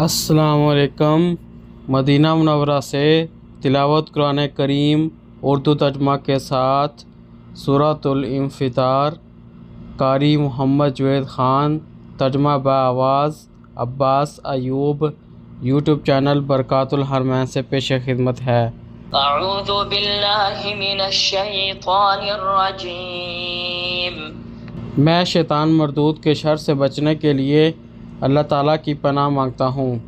السلام علیکم۔ مدینہ منورہ سے تلاوت قرآن کریم اردو ترجمہ کے ساتھ سورۃ الانفطار، قاری محمد جوید خان، ترجمہ بآواز عباس ایوب، یوٹیوب چینل برکات الحرمین سے پیش خدمت ہے۔ اعوذ باللہ من الشیطان الرجیم۔ میں شیطان مردود کے شر سے بچنے کے لیے اللہ تعالیٰ کی پناہ مانگتا ہوں۔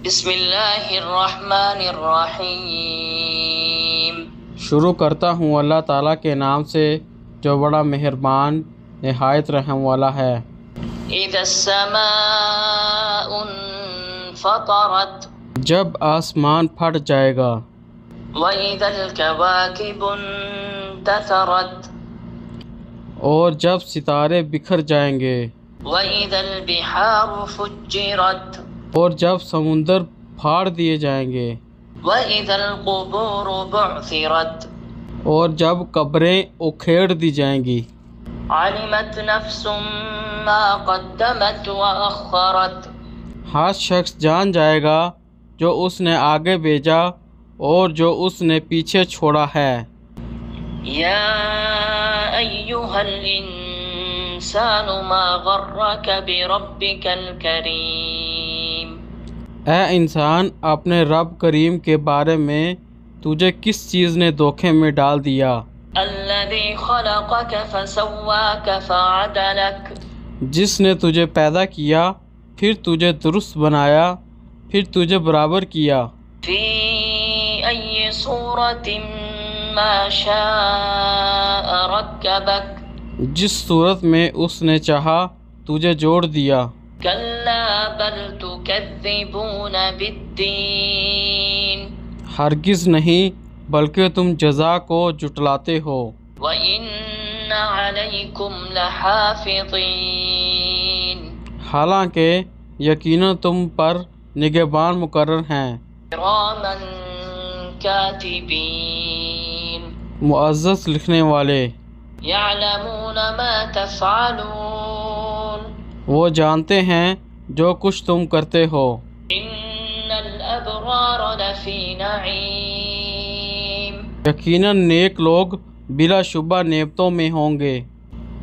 بسم اللہ الرحمن الرحیم۔ شروع کرتا ہوں اللہ تعالیٰ کے نام سے جو بڑا مہربان نہایت رحم والا ہے۔ اذا السماء انفطرت، جب آسمان پھٹ جائے گا۔ واذا الكواكب انتثرت، اور جب ستارے بکھر جائیں گے۔ واذا البحار فجرت، اور جب سمندر پھاڑ دیے جائیں گے۔ واذا القبور بعثرت، اور جب قبریں اکھیڑ دی جائیں گی۔ علمت نفس ما قدمت واخرت، ہر شخص جان جائے گا جو اس نے آگے بھیجا اور جو اس نے پیچھے چھوڑا ہے۔ یا ایھا الانسان ما غرک بربک الکریم، اے انسان، اپنے رب کریم کے بارے میں تجھے کس چیز نے دھوکے میں ڈال دیا؟ الذی خلقک فسواک فعدلک، جس نے تجھے پیدا کیا، پھر تجھے درست بنایا، پھر تجھے برابر کیا۔ فی ای صورت ما شاء رکبک، جس صورت میں اس نے چاہا تجھے جوڑ دیا۔ کلا بل تکذبون بالدین، ہرگز نہیں، بلکہ تم جزا کو جٹلاتے ہو۔ وَإِنَّ عَلَيْكُمْ لَحَافِظِينَ، حالانکہ یقیناً تم پر نگہبان مقرر ہیں، كِرَامًا كَاتِبِينَ، معزز لکھنے والے۔ يَعْلَمُونَ مَا تَفْعَلُونَ، وہ جانتے ہیں جو کچھ تم کرتے ہو۔ إِنَّ الْأَبْرَارَ لَفِي نَعِيمٍ، یقیناً نیک لوگ بلا شبہ نعمتوں میں ہوں گے۔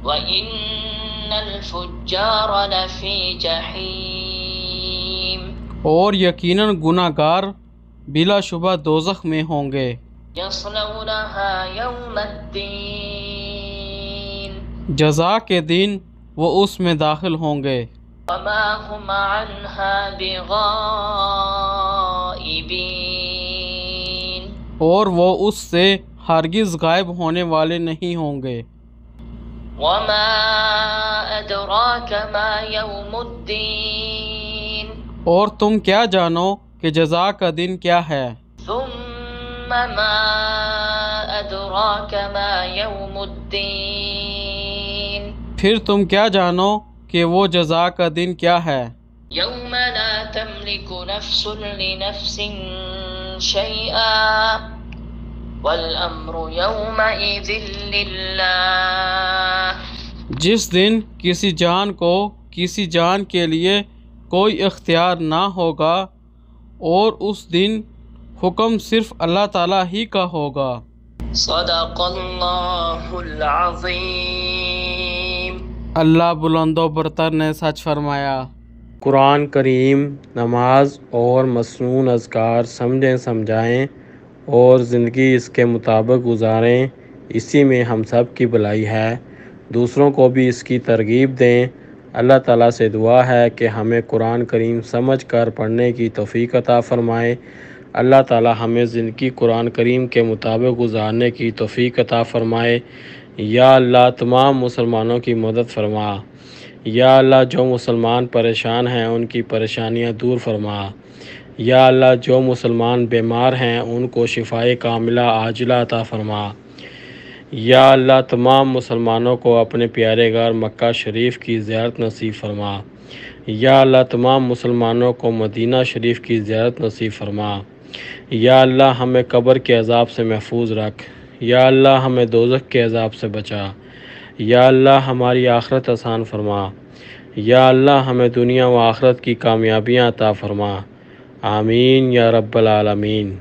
وَإِنَّ الْفُجَّارَ لَفِي جَحِيمٍ، اور یقیناً گناہ گار بلا شبہ دوزخ میں ہوں گے۔ يَصْلَوْنَهَا يَوْمَ الدِّينِ، جزا کے دن وہ اس میں داخل ہوں گے۔ وَمَا هُمْ عَنْهَا بِغَائِبِينَ، اور وہ اس سے ہرگز غائب ہونے والے نہیں ہوں گے۔ وَمَا أَدْرَاكَ مَا يَوْمُ الدِّينِ، اور تم کیا جانو کہ جزا کا دن کیا ہے؟ ثُمَّ مَا أَدْرَاكَ مَا يَوْمُ الدِّينِ، پھر تم کیا جانو کہ وہ جزا کا دن کیا ہے؟ يَوْمَ لَا تَمْلِكُ نَفْسٌ لِنَفْسٍ شَيْئًا وَالْأَمْرُ يَوْمَئِذٍ لِلَّهِ، جس دن کسی جان کو کسی جان کے لیے کوئی اختیار نہ ہوگا، اور اس دن حکم صرف اللہ تعالیٰ ہی کا ہوگا۔ صدق اللہ العظیم۔ اللہ بلند و برتر نے سچ فرمایا۔ قرآن کریم، نماز اور مسنون اذکار سمجھیں، سمجھائیں اور زندگی اس کے مطابق گزاریں، اسی میں ہم سب کی بھلائی ہے۔ دوسروں کو بھی اس کی ترغیب دیں۔ اللہ تعالیٰ سے دعا ہے کہ ہمیں قرآن کریم سمجھ کر پڑھنے کی توفیق عطا فرمائے۔ اللہ تعالیٰ ہمیں زندگی قرآن کریم کے مطابق گزارنے کی توفیق عطا فرمائے۔ یا اللہ، تمام مسلمانوں کی مدد فرما۔ یا اللہ، جو مسلمان پریشان ہیں ان کی پریشانیاں دور فرما۔ یا اللہ، جو مسلمان بیمار ہیں ان کو شفائے کاملہ عاجلہ عطا فرما۔ یا اللہ، تمام مسلمانوں کو اپنے پیارے گھر مکہ شریف کی زیارت نصیب فرما۔ یا اللہ، تمام مسلمانوں کو مدینہ شریف کی زیارت نصیب فرما۔ یا اللہ، ہمیں قبر کے عذاب سے محفوظ رکھ۔ یا اللہ، ہمیں دوزخ کے عذاب سے بچا۔ یا اللہ، ہماری آخرت آسان فرما۔ یا اللہ ہمیں دنیا و آخرت کی کامیابیاں عطا فرما، آمین یا رب العالمین۔